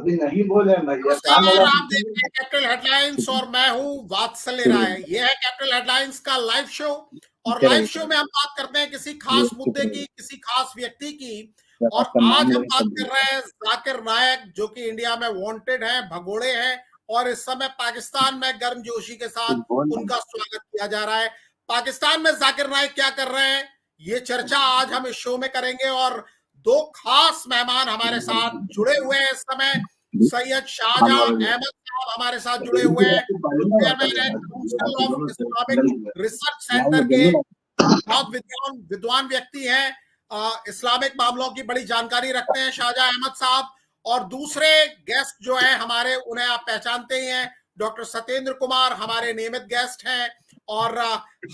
अभी नहीं बोले भैया। नमस्कार, आप देख रहे हैं कैपिटल हेडलाइंस और मैं हूं वात्सल्य राय। यह है कैपिटल हेडलाइंस का लाइव शो और लाइव शो में हम बात करते हैं किसी खास मुद्दे की, किसी खास व्यक्ति की। और आज हम बात कर रहे हैं जाकिर नायक, जो कि इंडिया में वांटेड है, भगोड़े हैं और इस समय पाकिस्तान में गर्मजोशी के साथ उनका स्वागत किया जा रहा है। पाकिस्तान में जाकिर नायक क्या कर रहे हैं, ये चर्चा आज हम इस शो में करेंगे। और दो खास मेहमान हमारे साथ जुड़े हुए हैं इस समय। सैयद शाहजहां अहमद साहब हमारे साथ जुड़े हुए हैं, जो चेयरमैन है council of Islamic research centre के। बहुत विद्वान व्यक्ति हैं, इस्लामिक मामलों की बड़ी जानकारी रखते हैं शाहजहां अहमद साहब। और दूसरे गेस्ट जो है हमारे, उन्हें आप पहचानते ही हैं, डॉक्टर सत्येंद्र कुमार हमारे नियमित गेस्ट हैं और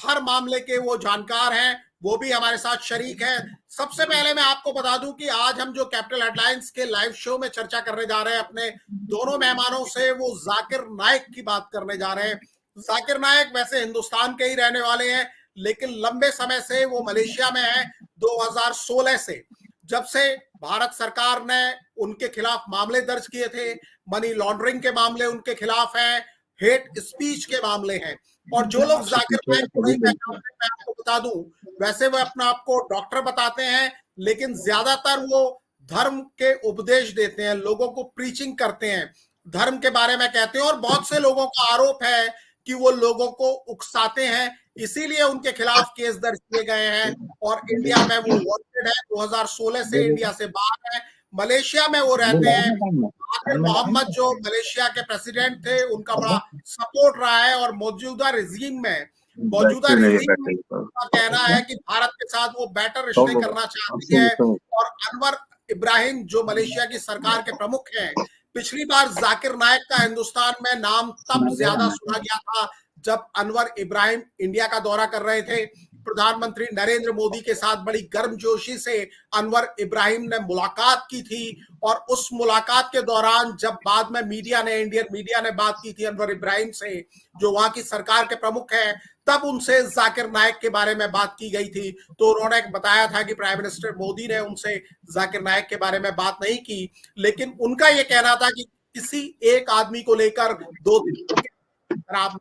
हर मामले के वो जानकार हैं, वो भी हमारे साथ शरीक है। सबसे पहले मैं आपको बता दूं कि आज हम जो कैपिटल हेडलाइंस के लाइव शो में चर्चा करने जा रहे हैं अपने दोनों मेहमानों से, वो जाकिर नायक की बात करने जा रहे हैं। जाकिर नायक वैसे हिंदुस्तान के ही रहने वाले हैं, लेकिन लंबे समय से वो मलेशिया में है। 2016 से, जब से भारत सरकार ने उनके खिलाफ मामले दर्ज किए थे, मनी लॉन्ड्रिंग के मामले उनके खिलाफ हैं, हेट स्पीच के मामले हैं। और जो लोग जाकिर नायक को नहीं पहचानते, मैं आपको बता दूं, वैसे वो अपना आपको डॉक्टर बताते हैं, लेकिन ज्यादातर वो धर्म के उपदेश देते हैं, लोगों को प्रीचिंग करते हैं, धर्म के बारे में कहते हैं। और बहुत से लोगों का आरोप है कि वो लोगों को उकसाते हैं, इसीलिए उनके खिलाफ केस दर्ज किए गए हैं और इंडिया में वो वांटेड है। 2016 से इंडिया से बाहर है, मलेशिया में वो रहते हैं। आदिल मोहम्मद जो मलेशिया के प्रेसिडेंट थे, उनका बड़ा सपोर्ट रहा है और मौजूदा रिजीम का कहना है कि भारत के साथ वो बेटर रिश्ते करना चाहती है। और अनवर इब्राहिम जो मलेशिया की सरकार के प्रमुख हैं, पिछली बार जाकिर नायक का हिंदुस्तान में नाम तब ज्यादा सुना गया था जब अनवर इब्राहिम इंडिया का दौरा कर रहे थे। प्रधानमंत्री नरेंद्र मोदी के साथ बड़ी गर्मजोशी से अनवर इब्राहिम ने मुलाकात की थी और उस मुलाकात के दौरान जब बाद में इंडियन मीडिया ने बात की थी अनवर इब्राहिम से, जो वहां की सरकार के प्रमुख हैं, तब उनसे जाकिर नायक के बारे में बात की गई थी। तो उन्होंने बताया था कि प्राइम मिनिस्टर मोदी ने उनसे जाकिर नायक के बारे में बात नहीं की, लेकिन उनका यह कहना था कि किसी एक आदमी को लेकर दो खराब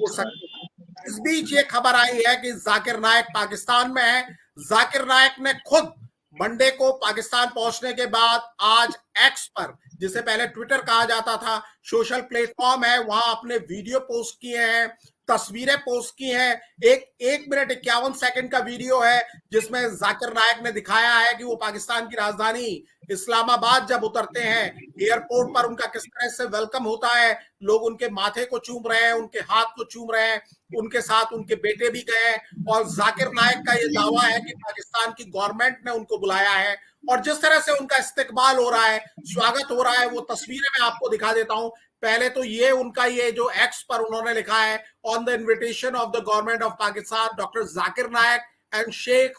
हो सकते। इस बीच ये खबर आई है कि जाकिर नायक पाकिस्तान में है। जाकिर नायक ने खुद मंडे को पाकिस्तान पहुंचने के बाद आज एक्स पर, जिसे पहले ट्विटर कहा जाता था, सोशल प्लेटफॉर्म है, वहां अपने वीडियो पोस्ट किए हैं, तस्वीरें पोस्ट की हैं। एक मिनट 51 सेकंड का वीडियो है जिसमें जाकिर नायक ने दिखाया है कि वो पाकिस्तान की राजधानी इस्लामाबाद जब उतरते हैं, एयरपोर्ट पर उनका किस तरह से वेलकम होता है, लोग उनके माथे को चूम रहे हैं, उनके हाथ को चूम रहे हैं, उनके साथ उनके बेटे भी गए। और जाकिर नायक का ये दावा है कि पाकिस्तान की गवर्नमेंट ने उनको बुलाया है और जिस तरह से उनका इस्तकबाल हो रहा है, स्वागत हो रहा है, वो तस्वीरें मैं आपको दिखा देता हूं। पहले तो ये उनका ये जो एक्स पर उन्होंने लिखा है, on the invitation of the government of Pakistan doctor Zakir Naik and Sheikh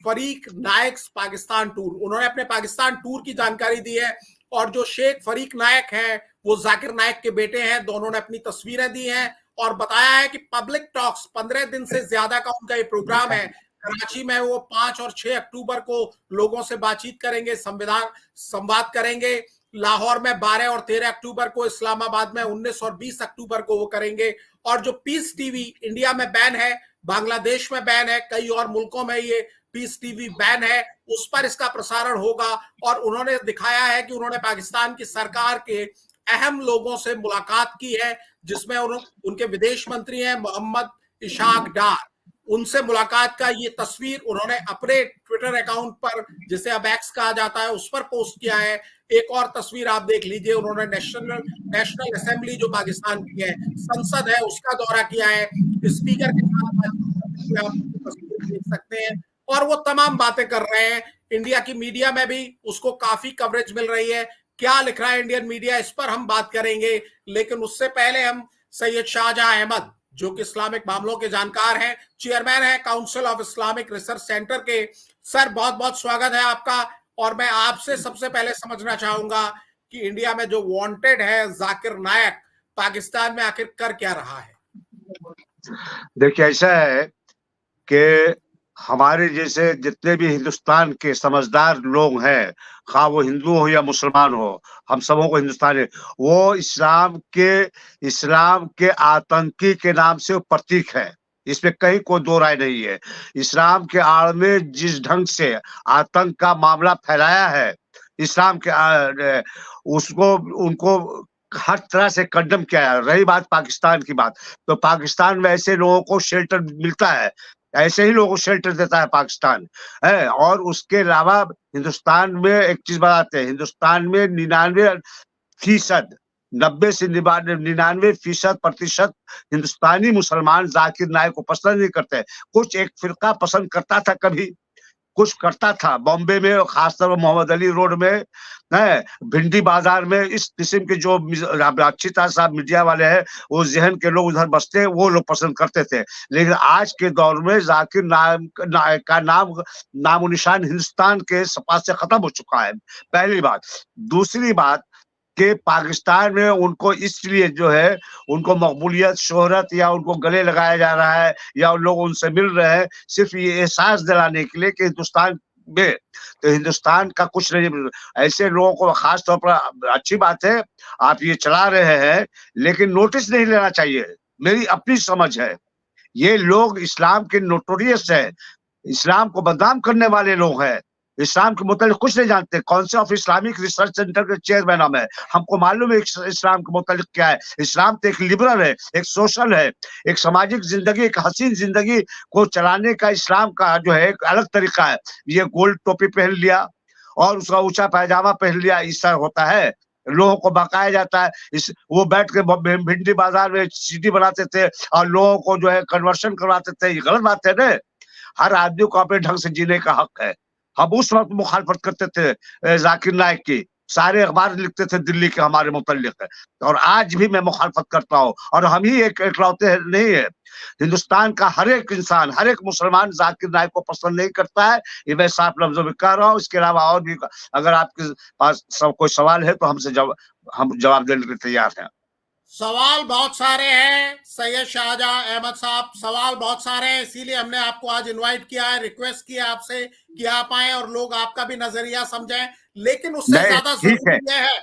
Fariq Naik Pakistan tour. उन्होंने अपने पाकिस्तान टूर की जानकारी दी है और जो शेख फरीक नायक है वो जाकिर नायक के बेटे हैं। दोनों ने अपनी तस्वीरें दी हैं और बताया है कि पब्लिक टॉक्स 15 दिन से ज्यादा का उनका ये प्रोग्राम है। कराची में वो 5 और 6 अक्टूबर को लोगों से बातचीत करेंगे, संवाद करेंगे। लाहौर में 12 और 13 अक्टूबर को, इस्लामाबाद में 19 और 20 अक्टूबर को वो करेंगे। और जो पीस टीवी इंडिया में बैन है, बांग्लादेश में बैन है, कई और मुल्कों में ये पीस टीवी बैन है, उस पर इसका प्रसारण होगा। और उन्होंने दिखाया है कि उन्होंने पाकिस्तान की सरकार के अहम लोगों से मुलाकात की है, जिसमें उनके विदेश मंत्री हैं मोहम्मद इशाक डार। उनसे मुलाकात का ये तस्वीर उन्होंने अपने ट्विटर अकाउंट पर, जिसे अब एक्स कहा जाता है, उस पर पोस्ट किया है। एक और तस्वीर आप देख लीजिए, उन्होंने नेशनल असेंबली जो पाकिस्तान की है, संसद है, उसका दौरा किया है, स्पीकर के साथ आप तस्वीर देख सकते हैं। और वो तमाम बातें कर रहे हैं। इंडिया की मीडिया में भी उसको काफी कवरेज मिल रही है। क्या लिख रहा है इंडियन मीडिया, इस पर हम बात करेंगे। लेकिन उससे पहले हम सैयद शाहजहां अहमद, जो कि इस्लामिक मामलों के जानकार हैं, चेयरमैन है council of Islamic research centre के। सर, बहुत बहुत स्वागत है आपका। और मैं आपसे सबसे पहले समझना चाहूंगा कि इंडिया में जो वांटेड है जाकिर नायक, पाकिस्तान में आखिर कर क्या रहा है? देखिए, ऐसा है कि हमारे जैसे जितने भी हिंदुस्तान के समझदार लोग हैं, खा वो हिंदू हो या मुसलमान हो, हम सबों को हिंदुस्तान है, वो इस्लाम के आतंकी के नाम से वो प्रतीक है। इसमें कहीं कोई दो राय नहीं है। इस्लाम के आड़ में जिस ढंग से आतंक का मामला फैलाया है, इस्लाम के उसको उनको हर तरह से कंडम किया है। रही बात पाकिस्तान की बात, तो पाकिस्तान में ऐसे लोगों को शेल्टर मिलता है, ऐसे ही लोगों को शेल्टर देता है पाकिस्तान है। और उसके अलावा हिंदुस्तान में एक चीज बताते हैं, हिंदुस्तान में 99%, 90 से 99% हिंदुस्तानी मुसलमान जाकिर नायक को पसंद नहीं करते। कुछ एक फिरका पसंद करता था, कभी कुछ करता था बॉम्बे में, खासतौर पर मोहम्मद अली रोड में है, भिंडी बाजार में। इस किस्म के जो अच्छी तरह साहब मीडिया वाले हैं, वो जहन के लोग उधर बसते हैं, वो लोग पसंद करते थे। लेकिन आज के दौर में जाकिर नायक का नामो निशान हिंदुस्तान के पास से खत्म हो चुका है, पहली बात। दूसरी बात कि पाकिस्तान में उनको इसलिए जो है उनको मकबूलियत, शोहरत या उनको गले लगाया जा रहा है या उन लोग उनसे मिल रहे हैं, सिर्फ ये एहसास दिलाने के लिए कि हिंदुस्तान में, तो हिंदुस्तान का कुछ नहीं। ऐसे लोगों को खास तौर पर, अच्छी बात है आप ये चला रहे हैं, लेकिन नोटिस नहीं लेना चाहिए, मेरी अपनी समझ है। ये लोग इस्लाम के नोटोरियस है, इस्लाम को बदनाम करने वाले लोग हैं, इस्लाम के मुतालिक कुछ नहीं जानते। Council of Islamic research centre के चेयरमैन हम है, हमको मालूम है इस्लाम के मुतालिक क्या है। इस्लाम तो एक लिबरल है, एक सोशल है, एक सामाजिक जिंदगी, एक हसीन जिंदगी को चलाने का इस्लाम का जो है एक अलग तरीका है। ये गोल्ड टोपी पहन लिया और उसका ऊंचा पैजामा पहन लिया, इससे होता है? लोगों को बकाया जाता है। इस वो बैठ के भिंडी बाजार में सीडी बनाते थे और लोगों को जो है कन्वर्शन करवाते थे, ये गलत बात है ना। हर आदमी को अपने ढंग से जीने का हक है। हम उस वक्त मुखालफत करते थे जाकिर नायक की, सारे अखबार लिखते थे दिल्ली के हमारे मुतल्लिक, और आज भी मैं मुखालफत करता हूँ। और हम ही एक इकलौते नहीं है, हिंदुस्तान का हर एक इंसान, हर एक मुसलमान जाकिर नायक को पसंद नहीं करता है, ये मैं साफ लफ्जों में कह रहा हूँ। इसके अलावा और भी अगर आपके पास सब कोई सवाल है तो हम जवाब देने के लिए तैयार हैं। सवाल बहुत सारे हैं सैयद शाहजहां अहमद साहब, सवाल बहुत सारे हैं, इसीलिए हमने आपको आज इनवाइट किया है, रिक्वेस्ट किया आपसे कि आप आए और लोग आपका भी नजरिया समझें। लेकिन उससे ज्यादा जरूरी यह है,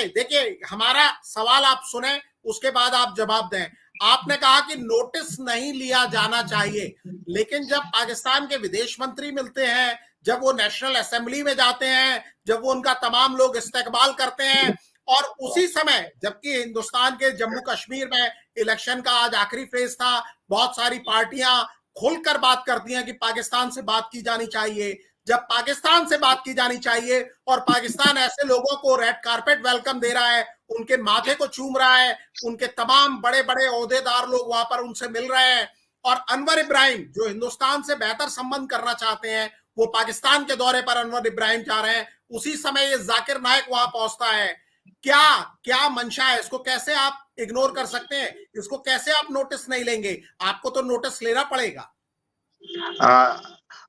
देखिए हमारा सवाल आप सुने, उसके बाद आप जवाब दें। आपने कहा कि नोटिस नहीं लिया जाना चाहिए, लेकिन जब पाकिस्तान के विदेश मंत्री मिलते हैं, जब वो नेशनल असेंबली में जाते हैं, जब वो उनका तमाम लोग इस्तेकबाल करते हैं, और उसी समय जबकि हिंदुस्तान के जम्मू कश्मीर में इलेक्शन का आज आखिरी फेज था, बहुत सारी पार्टियां खुलकर बात करती हैं कि पाकिस्तान से बात की जानी चाहिए। जब पाकिस्तान से बात की जानी चाहिए और पाकिस्तान ऐसे लोगों को रेड कारपेट वेलकम दे रहा है, उनके माथे को चूम रहा है, उनके तमाम बड़े बड़े ओहदेदार लोग वहां पर उनसे मिल रहे हैं, और अनवर इब्राहिम जो हिंदुस्तान से बेहतर संबंध करना चाहते हैं, वो पाकिस्तान के दौरे पर अनवर इब्राहिम जा रहे हैं, उसी समय ये जाकिर नायक वहां पहुंचता है। क्या क्या मंशा है? इसको कैसे आप इग्नोर कर सकते हैं? इसको कैसे आप नोटिस नहीं लेंगे? आपको तो नोटिस लेना पड़ेगा।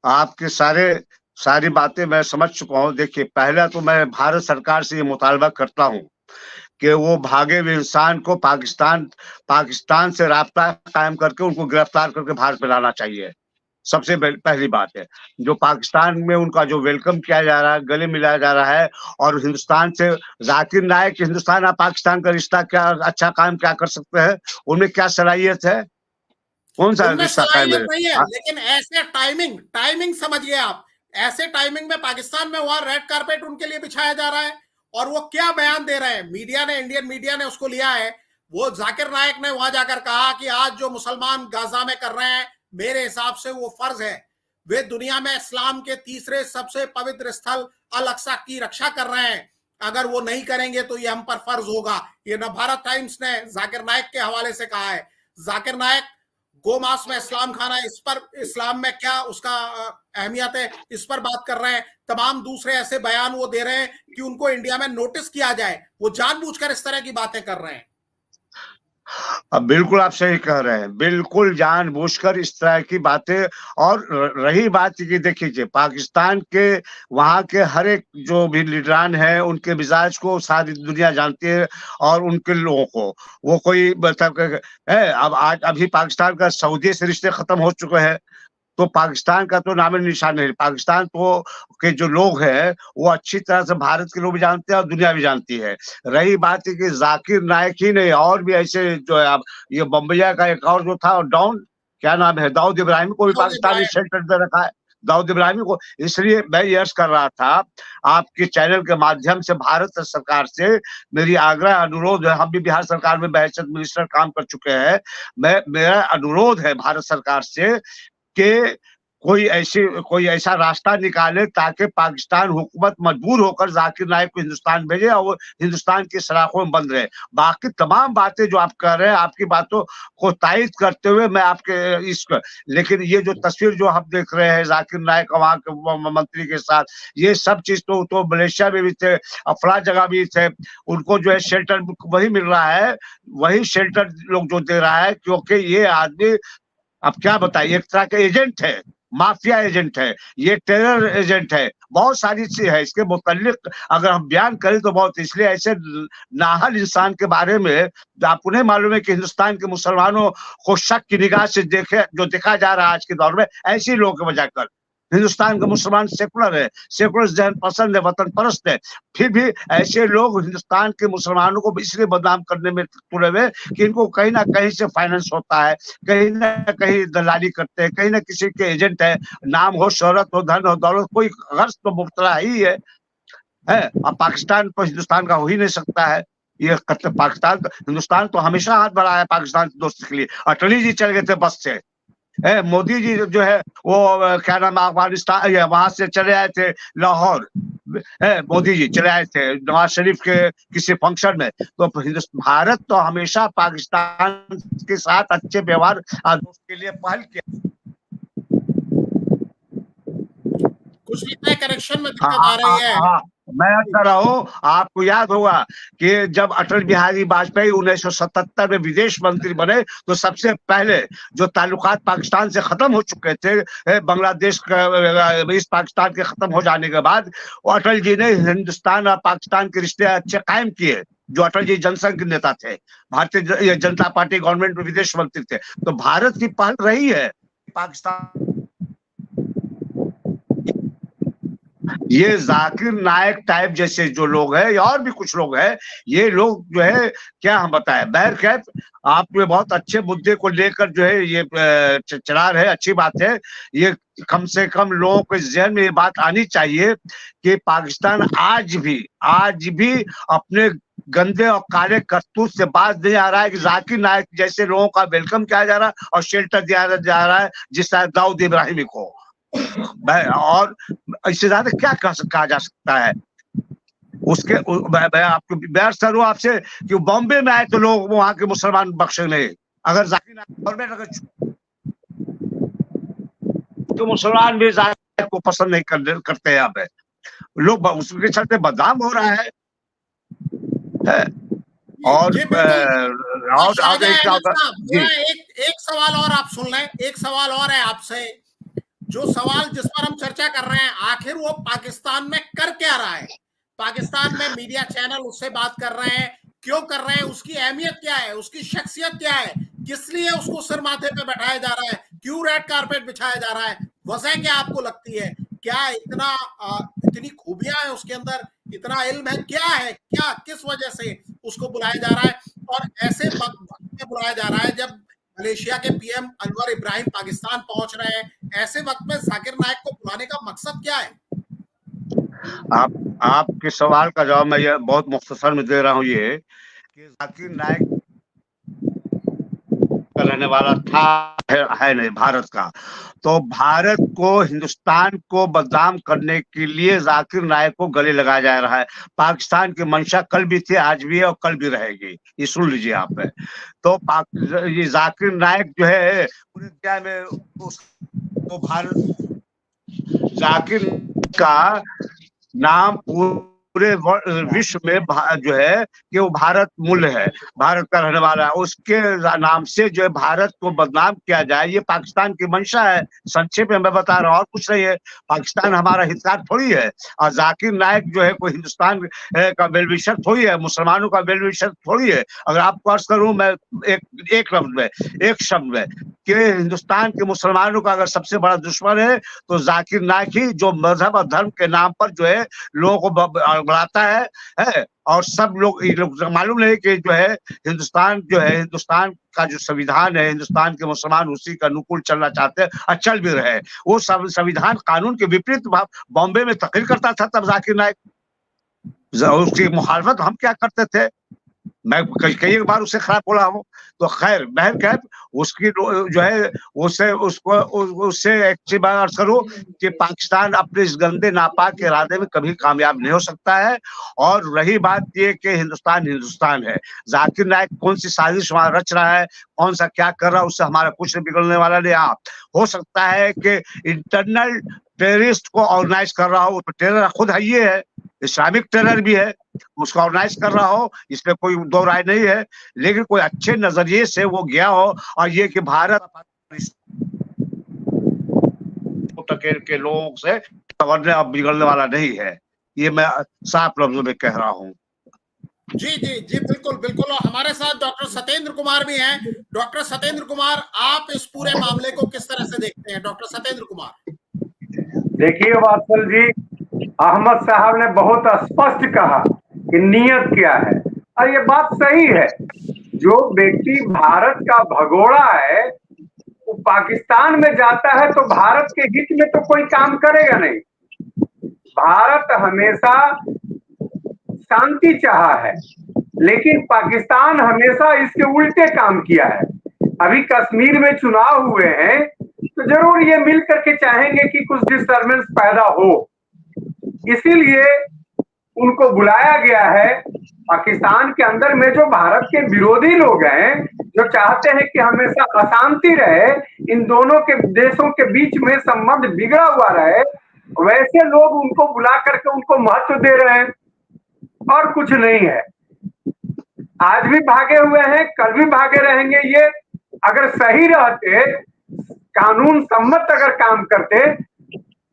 आपके सारी बातें मैं समझ चुका हूँ। देखिए, पहला तो मैं भारत सरकार से ये मुतालबा करता हूँ कि वो भागे हुए इंसान को पाकिस्तान से राब्ता कायम करके उनको गिरफ्तार करके भारत में लाना चाहिए। सबसे पहली बात है, जो पाकिस्तान में उनका जो वेलकम किया जा रहा है, गले मिलाया जा रहा है, और हिंदुस्तान से जाकिर नायक, हिंदुस्तान और पाकिस्तान का रिश्ता क्या अच्छा काम क्या कर सकते हैं, उनमें क्या सलाहियत है, कौन सा रिश्ता कायम है? नहीं है, लेकिन ऐसे टाइमिंग समझिए आप, ऐसे टाइमिंग में पाकिस्तान में वहां रेड कारपेट उनके लिए बिछाया जा रहा है, और वो क्या बयान दे रहे हैं, मीडिया ने, इंडियन मीडिया ने उसको लिया है। वो जाकिर नायक ने वहां जाकर कहा कि आज जो मुसलमान गाजा में कर रहे हैं, मेरे हिसाब से वो फर्ज है, वे दुनिया में इस्लाम के तीसरे सबसे पवित्र स्थल अल अक्सा की रक्षा कर रहे हैं, अगर वो नहीं करेंगे तो ये हम पर फर्ज होगा। ये नवभारत टाइम्स ने जाकिर नायक के हवाले से कहा है। जाकिर नायक गोमांस में इस्लाम खाना, इस पर इस्लाम में क्या उसका अहमियत है, इस पर बात कर रहे हैं। तमाम दूसरे ऐसे बयान वो दे रहे हैं कि उनको इंडिया में नोटिस किया जाए, वो जानबूझकर इस तरह की बातें कर रहे हैं। अब बिल्कुल आप सही कह रहे हैं, बिल्कुल जानबूझकर इस तरह की बातें। और रही बात कि देखिए, पाकिस्तान के वहाँ के हर एक जो भी लीडरान है, उनके मिजाज को सारी दुनिया जानती है, और उनके लोगों को वो कोई मतलब है। अब आज अभी पाकिस्तान का सऊदी से रिश्ते खत्म हो चुके हैं, तो पाकिस्तान का तो नाम निशान नहीं। पाकिस्तान तो के जो लोग हैं वो अच्छी तरह से भारत के लोग भी जानते हैं और दुनिया भी जानती है। रही बात है कि जाकिर नायक ही नहीं, और भी ऐसे जो है, अब ये बम्बैया का एक और जो था डॉन, क्या नाम है, दाऊद इब्राहिम को भी पाकिस्तान ने शेल्टर दे रखा है। दाऊद इब्राहिमी को, इसलिए मैं ये अर्ज कर रहा था आपके चैनल के माध्यम से भारत सरकार से मेरी आग्रह अनुरोध है, हम भी बिहार सरकार में बहैसियत मिनिस्टर काम कर चुके हैं, मेरा अनुरोध है भारत सरकार से कि कोई ऐसा रास्ता निकाले ताकि पाकिस्तान हुकूमत मजबूर होकर जाकिर नायक को हिंदुस्तान भेजे और वो हिंदुस्तान की सलाखों में बंद रहे। बाकी तमाम बातें जो आप कर रहे हैं, आपकी बातों को तायद करते हुए मैं आपके लेकिन ये जो तस्वीर जो हम देख रहे हैं जाकिर नायक वहां के मंत्री के साथ, ये सब चीज तो मलेशिया में भी थे, अफला जगह भी थे, उनको जो है शेल्टर वही मिल रहा है, वही शेल्टर लोग जो दे रहा है, क्योंकि ये आदमी अब क्या बताइए एक तरह के एजेंट है, माफिया एजेंट है, ये टेरर एजेंट है, बहुत सारी चीज है इसके मुतालिक अगर हम बयान करें तो बहुत। इसलिए ऐसे नाहल इंसान के बारे में आपको नहीं मालूम है कि हिंदुस्तान के मुसलमानों को शक की निगाह से जो देखा जा रहा है आज के दौर में, ऐसे लोगों की वजह कर। हिंदुस्तान का मुसलमान सेकुलर है, सेकुलर जहन पसंद है, वतन परस्त है, फिर भी ऐसे लोग हिंदुस्तान के मुसलमानों को इसलिए बदनाम करने में तुले हुए कि इनको कहीं ना कहीं से फाइनेंस होता है, कहीं ना कहीं दलाली करते हैं, कहीं ना किसी के एजेंट है, नाम हो, शोहरत हो, धन हो, दौलत, कोई गर्ज तो मुब्तला ही है। अब पाकिस्तान तो हिंदुस्तान का हो ही नहीं सकता है। ये पाकिस्तान हिंदुस्तान तो हमेशा हाथ बढ़ाया है पाकिस्तान की दोस्ती के लिए। अटली जी चले गए थे बस से, मोदी जी जो है वो क्या नाम अफगानिस्तान वहां से चले आए थे लाहौर, मोदी जी चले आए थे नवाज शरीफ के किसी फंक्शन में। तो भारत तो हमेशा पाकिस्तान के साथ अच्छे व्यवहार के लिए पहल किया। कुछ लगता है कनेक्शन में दिक्कत आ रही है। मैं कह रहा हूँ, आपको याद होगा कि जब अटल बिहारी वाजपेयी 1977 में विदेश मंत्री बने तो सबसे पहले जो ताल्लुकात पाकिस्तान से खत्म हो चुके थे, बांग्लादेश का इस पाकिस्तान के खत्म हो जाने के बाद, वो अटल जी ने हिंदुस्तान और पाकिस्तान के रिश्ते अच्छे कायम किए। जो अटल जी जनसंघ के नेता थे, भारतीय जनता पार्टी गवर्नमेंट में विदेश मंत्री थे, तो भारत की पहल रही है पाकिस्तान। ये जाकिर नायक टाइप जैसे जो लोग हैं या और भी कुछ लोग हैं, ये लोग जो है क्या हम बताएं। बहरकैफ आप बहुत अच्छे मुद्दे को लेकर जो है ये चला रहे, अच्छी बात है। ये कम से कम लोगों के जहन में ये बात आनी चाहिए कि पाकिस्तान आज भी अपने गंदे और काले करतूत से बात नहीं आ रहा है कि जाकिर नायक जैसे लोगों का वेलकम किया जा रहा है और शेल्टर दिया जा रहा है, जिस तरह दाऊद इब्राहिमी को। और इससे ज्यादा क्या कहा जा सकता है उसके। मैं आपको बेहद सर हूं आपसे कि बॉम्बे में आए तो लोग वहां के मुसलमान बख्शे नहीं। अगर जाकिर नायक अगर तो मुसलमान भी जाकिर को पसंद नहीं करते। यहाँ पे लोग उसके चलते बदनाम हो रहा है। और एक सवाल और आप सुन लें, एक सवाल और है आपसे। जो सवाल जिस पर हम चर्चा कर रहे हैं, आखिर वो पाकिस्तान में कर क्या रहा है? पाकिस्तान में मीडिया चैनल उससे बात कर रहे हैं, क्यों कर रहे हैं? उसकी अहमियत क्या है? उसकी शख्सियत क्या है? किस लिए उसको सिर माथे पे बैठाया जा रहा है? क्यों रेड कारपेट बिछाया जा रहा है? वजह क्या आपको लगती है? क्या इतनी खूबियां है उसके अंदर, इतना इल्म है, क्या है, क्या किस वजह से उसको बुलाया जा रहा है? और ऐसे वक्त में बुलाया जा रहा है जब मलेशिया के पीएम अनवर इब्राहिम पाकिस्तान पहुंच रहे हैं, ऐसे वक्त में जाकिर नायक को बुलाने का मकसद क्या है? आपके सवाल का जवाब मैं ये बहुत मुख्तसर में दे रहा हूँ, ये कि जाकिर नायक रहने वाला था है नहीं भारत का, तो भारत को हिंदुस्तान को बदनाम करने के लिए जाकिर नायक को गले लगाया जा रहा है। पाकिस्तान की मंशा कल भी थी, आज भी है और कल भी रहेगी, ये सुन लीजिए आप। तो ये जाकिर नायक जो है पूरे दुनिया में तो भारत जाकिर का नाम पूरे विश्व में जो है कि वो भारत मूल है, भारत का रहने वाला है, उसके नाम से जो है भारत को बदनाम किया जाए, ये पाकिस्तान की मंशा है। संक्षेप में मैं बता रहा हूँ, और कुछ नहीं है। पाकिस्तान हमारा हितकार थोड़ी है, और जाकिर नायक जो है कोई हिंदुस्तान का वेलविशर थोड़ी है, मुसलमानों का वेलविशर थोड़ी है। अगर आपको अर्ज करूं मैं एक शब्द में के हिंदुस्तान के मुसलमानों का अगर सबसे बड़ा दुश्मन है तो जाकिर नाइक ही, जो मजहब और धर्म के नाम पर जो है लोगों को बढ़ाता है। और सब लोग, मालूम नहीं कि जो है हिंदुस्तान का जो संविधान है, हिंदुस्तान के मुसलमान उसी का अनुकूल चलना चाहते हैं और चल भी रहे हैं। वो सब संविधान कानून के विपरीत बॉम्बे में तकरीर करता था तब जाकिर नाइक, उसकी मुखालफत हम क्या करते थे, मैं कई बार उससे खराब बोला हूँ। तो खैर बहन खैर उसकी जो है उससे एक चीज बात अर्ज करूं कि पाकिस्तान अपने इस गंदे नापाक इरादे में कभी कामयाब नहीं हो सकता है। और रही बात ये कि हिंदुस्तान है, जाकिर नाइक कौन सी साजिश वहां रच रहा है, कौन सा क्या कर रहा है, उससे हमारा कुछ नहीं बिगड़ने वाला नहीं। हो सकता है कि इंटरनल टेररिस्ट को ऑर्गेनाइज कर रहा हो, तो टेरर खुद है, ये है इस्लामिक टेरर भी है, उसका ऑर्गेनाइज कर रहा हो, इसमें कोई दो राय नहीं है। लेकिन कोई अच्छे नजरिए से वो गया हो, और ये कि भारत के लोगों से संवरने अब बिगड़ने वाला नहीं है, ये मैं साफ लफ्जों में कह रहा हूँ। जी जी जी, बिल्कुल बिल्कुल। और हमारे साथ डॉक्टर सत्येंद्र कुमार भी हैं। डॉक्टर सत्येंद्र कुमार, आप इस पूरे मामले को किस तरह से देखते हैं? डॉक्टर सत्येंद्र कुमार। देखिए वात्सल जी, अहमद साहब ने बहुत स्पष्ट कहा कि नीयत क्या है, और ये बात सही है। जो व्यक्ति भारत का भगोड़ा है वो पाकिस्तान में जाता है तो भारत के हित में तो कोई काम करेगा नहीं। भारत हमेशा शांति चाहा है, लेकिन पाकिस्तान हमेशा इसके उल्टे काम किया है। अभी कश्मीर में चुनाव हुए हैं तो जरूर ये मिल करके चाहेंगे कि कुछ डिस्टर्बेंस पैदा हो, इसीलिए उनको बुलाया गया है। पाकिस्तान के अंदर में जो भारत के विरोधी लोग हैं, जो चाहते हैं कि हमेशा अशांति रहे, इन दोनों के देशों के बीच में संबंध बिगड़ा हुआ रहे, वैसे लोग उनको बुला करके उनको महत्व दे रहे हैं, और कुछ नहीं है। आज भी भागे हुए हैं, कल भी भागे रहेंगे। ये अगर सही रहते, कानून सम्मत अगर काम करते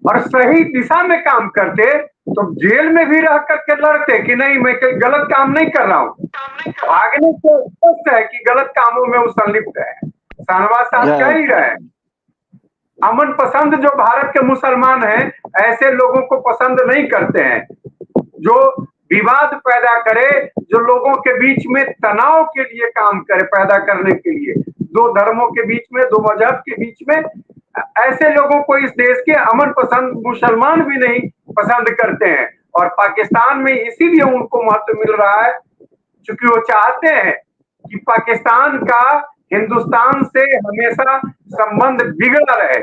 और सही दिशा में काम करते, तो जेल में भी रह करके लड़ते कि नहीं मैं कोई गलत काम नहीं कर रहा हूँ। भागने से स्पष्ट है कि गलत कामों में वो संलिप्त है। शाहनवाज साहब कह ही रहे हैं, अमन पसंद जो भारत के मुसलमान हैं ऐसे लोगों को पसंद नहीं करते हैं, जो विवाद पैदा करे, जो लोगों के बीच में तनाव के लिए काम करे, पैदा करने के लिए, दो धर्मों के बीच में, दो मजहब के बीच में, ऐसे लोगों को इस देश के अमन पसंद मुसलमान भी नहीं पसंद करते हैं। और पाकिस्तान में इसीलिए उनको महत्व मिल रहा है क्योंकि वो चाहते हैं कि पाकिस्तान का हिंदुस्तान से हमेशा संबंध बिगड़ा रहे।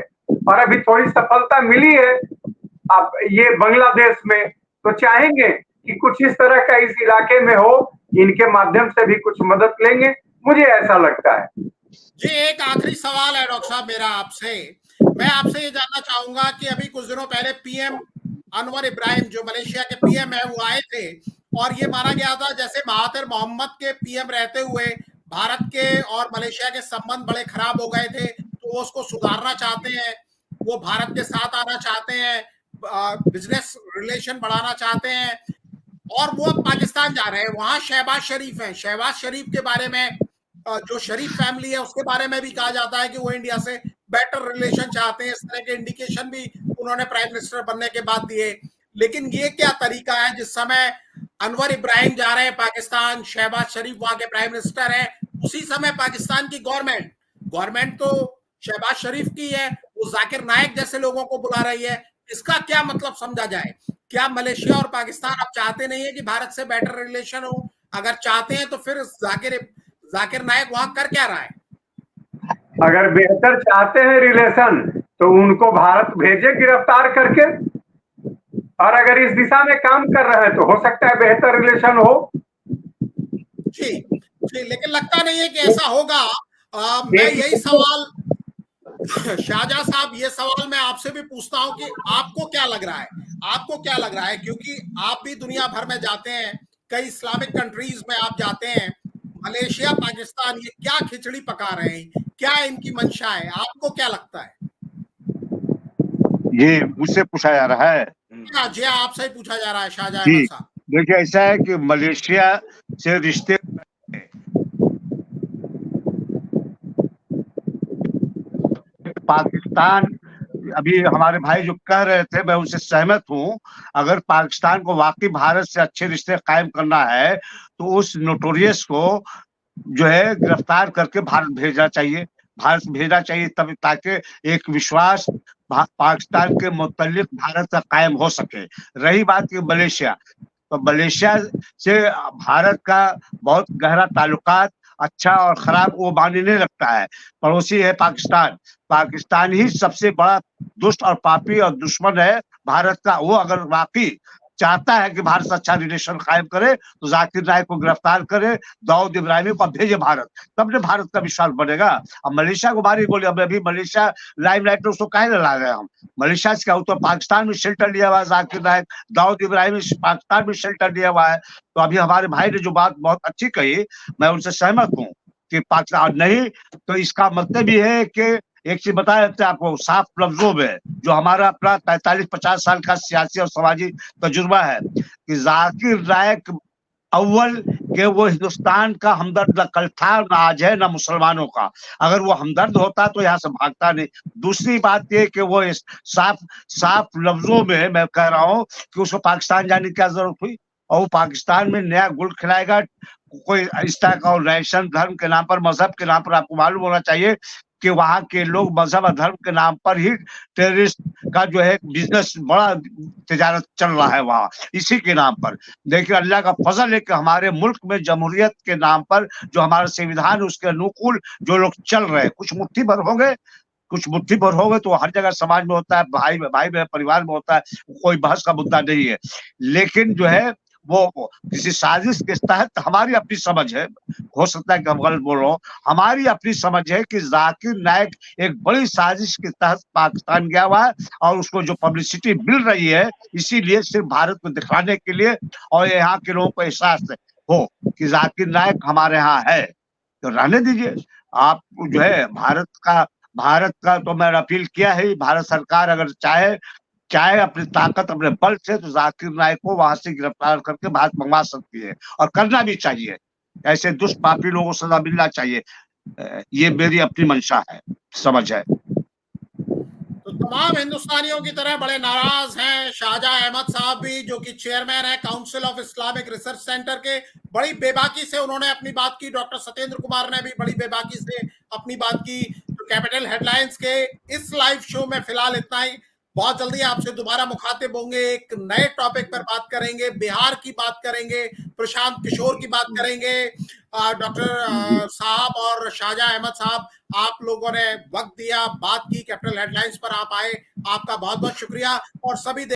और अभी थोड़ी सफलता मिली है अब ये बांग्लादेश में, तो चाहेंगे कि कुछ इस तरह का इस इलाके में हो, इनके माध्यम से भी कुछ मदद लेंगे, मुझे ऐसा लगता है। जी, एक आखिरी सवाल है डॉक्टर साहब मेरा आपसे। मैं आपसे ये जानना चाहूंगा कि अभी कुछ दिनों पहले पीएम अनवर इब्राहिम जो मलेशिया के पीएम है वो आए थे, और ये माना गया था जैसे महातिर मोहम्मद के पीएम रहते हुए भारत के और मलेशिया के संबंध बड़े खराब हो गए थे, तो वो उसको सुधारना चाहते हैं, वो भारत के साथ आना चाहते हैं, बिजनेस रिलेशन बढ़ाना चाहते हैं, और वो अब पाकिस्तान जा रहे हैं। वहां शहबाज शरीफ है, शहबाज शरीफ के बारे में, जो शरीफ फैमिली है उसके बारे में भी कहा जाता है कि वो इंडिया से बेटर रिलेशन चाहते हैं। इस तरह के इंडिकेशन भी उन्होंने प्राइम मिनिस्टर बनने के बाद दिए। लेकिन ये क्या तरीका है, जिस समय अनवर इब्राहिम जा रहे हैं पाकिस्तान, शहबाज शरीफ वहां के प्राइम मिनिस्टर है, उसी समय पाकिस्तान की गवर्नमेंट तो शहबाज शरीफ की है, वो जाकिर नाइक जैसे लोगों को बुला रही है। इसका क्या मतलब समझा जाए? क्या मलेशिया और पाकिस्तान अब चाहते नहीं है कि भारत से बेटर रिलेशन हो? अगर चाहते हैं तो फिर जाकिर नाइक वहां कर क्या रहा है? अगर बेहतर चाहते हैं रिलेशन तो उनको भारत भेजे गिरफ्तार करके, और अगर इस दिशा में काम कर रहे हैं तो हो सकता है बेहतर रिलेशन हो। जी जी, लेकिन लगता नहीं है कि ऐसा होगा। मैं यही सवाल शाहजहां साहब, ये सवाल मैं आपसे भी पूछता हूं कि आपको क्या लग रहा है, क्योंकि आप भी दुनिया भर में जाते हैं, कई इस्लामिक कंट्रीज में आप जाते हैं, मलेशिया पाकिस्तान ये क्या खिचड़ी पका रहे हैं, क्या इनकी मंशा है, आपको क्या लगता है? ये मुझसे पूछा जा रहा है? जी आपसे ही पूछा जा रहा है शाहजहां साहब। देखिए ऐसा है कि मलेशिया से रिश्ते पाकिस्तान, अभी हमारे भाई जो कह रहे थे मैं उनसे सहमत हूँ, अगर पाकिस्तान को वाकई भारत से अच्छे रिश्ते कायम करना है तो उस नोटोरियस को जो है गिरफ्तार करके भारत भेजना चाहिए, भारत भेजना चाहिए, तब ताकि एक विश्वास पाकिस्तान के मुतल्लिक भारत का कायम हो सके। रही बात की मलेशिया, तो मलेशिया से भारत का बहुत गहरा ताल्लुकात, अच्छा और खराब वो मायने नहीं लगता है। पड़ोसी है पाकिस्तान, पाकिस्तान ही सबसे बड़ा दुष्ट और पापी और दुश्मन है भारत का। वो अगर वाकई चाहता है कि भारत से अच्छा रिलेशन कायम करे तो जाकिर नायक को गिरफ्तार करे, दाऊद इब्राहिमी को भेजे भारत, तब ने भारत का विश्वास बनेगा। अब मलेशिया को मारी गोली, अब अभी मलेशिया लाइमलाइट में उसको काहे न ला गए हम? मलेशिया से क्या, तो पाकिस्तान में शेल्टर लिया हुआ है जाकिर नायक, दाऊद इब्राहिमी पाकिस्तान में शेल्टर लिया हुआ है। तो अभी हमारे भाई ने जो बात बहुत अच्छी कही, मैं उनसे सहमत हूँ कि पाकिस्तान नहीं, तो इसका मतलब ये है कि एक चीज बता देते आपको साफ लफ्जों में, जो हमारा अपना 45-50 साल का सियासी और समाजी तजुर्बा है, कि जाकिर नायक अव्वल के वो हिंदुस्तान का हमदर्द न कल था, न आज है, न मुसलमानों का। अगर वो हमदर्द होता तो यहाँ से भागता नहीं। दूसरी बात ये कि वो इस साफ साफ लफ्जों में मैं कह रहा हूँ कि उसको पाकिस्तान जाने की क्या जरूरत हुई, और वो पाकिस्तान में नया गुल खिलाएगा कोई इस तरह का, नेशन धर्म के नाम पर, मजहब के नाम पर। आपको मालूम होना चाहिए कि वहां के लोग मजहब और धर्म के नाम पर ही टेररिस्ट का जो है बिजनेस, बड़ा तिजारत चल रहा है वहां, इसी के नाम पर। देखिए अल्लाह का फजल है कि हमारे मुल्क में जमहूरियत के नाम पर जो हमारा संविधान उसके अनुकूल जो लोग चल रहे हैं, कुछ मुट्ठी भर होंगे, कुछ मुट्ठी भर हो गए, तो हर जगह समाज में होता है, भाई में परिवार में होता है, कोई बहस का मुद्दा नहीं है। लेकिन जो है वो किसी साजिश के तहत, हमारी अपनी समझ है, हो सकता है कि हम गलत बोल रहा हूँ, हमारी अपनी समझ है कि जाकिर नायक एक बड़ी साजिश के तहत पाकिस्तान गया हुआ है, और उसको जो पब्लिसिटी मिल रही है इसीलिए सिर्फ भारत को दिखाने के लिए, और यहाँ के लोगों को एहसास हो कि जाकिर नायक हमारे यहाँ है, तो रहने दीजिए। आप जो है भारत का तो मैंने अपील किया है, भारत सरकार अगर चाहे अपनी ताकत अपने बल से तो जाकिर नायक को वहां से गिरफ्तार करके भारत मंगवा सकती है, और करना भी चाहिए। ऐसे दुष्ट पापी लोगों को सजा मिलना चाहिए। ये मेरी अपनी मंशा है, समझ है। तो तमाम हिंदुस्तानियों की तरह बड़े नाराज हैं शाहजहां अहमद साहब भी, जो कि चेयरमैन है council of Islamic research centre के। बड़ी बेबाकी से उन्होंने अपनी बात की। डॉक्टर सत्येंद्र कुमार ने भी बड़ी बेबाकी से अपनी बात की। तो कैपिटल हेडलाइंस के इस लाइव शो में फिलहाल इतना ही। बहुत जल्दी आपसे दोबारा मुखातिब होंगे, एक नए टॉपिक पर बात करेंगे, बिहार की बात करेंगे, प्रशांत किशोर की बात करेंगे। डॉक्टर साहब और शाहजहां अहमद साहब, आप लोगों ने वक्त दिया, बात की, कैपिटल हेडलाइंस पर आप आए, आपका बहुत बहुत शुक्रिया। और सभी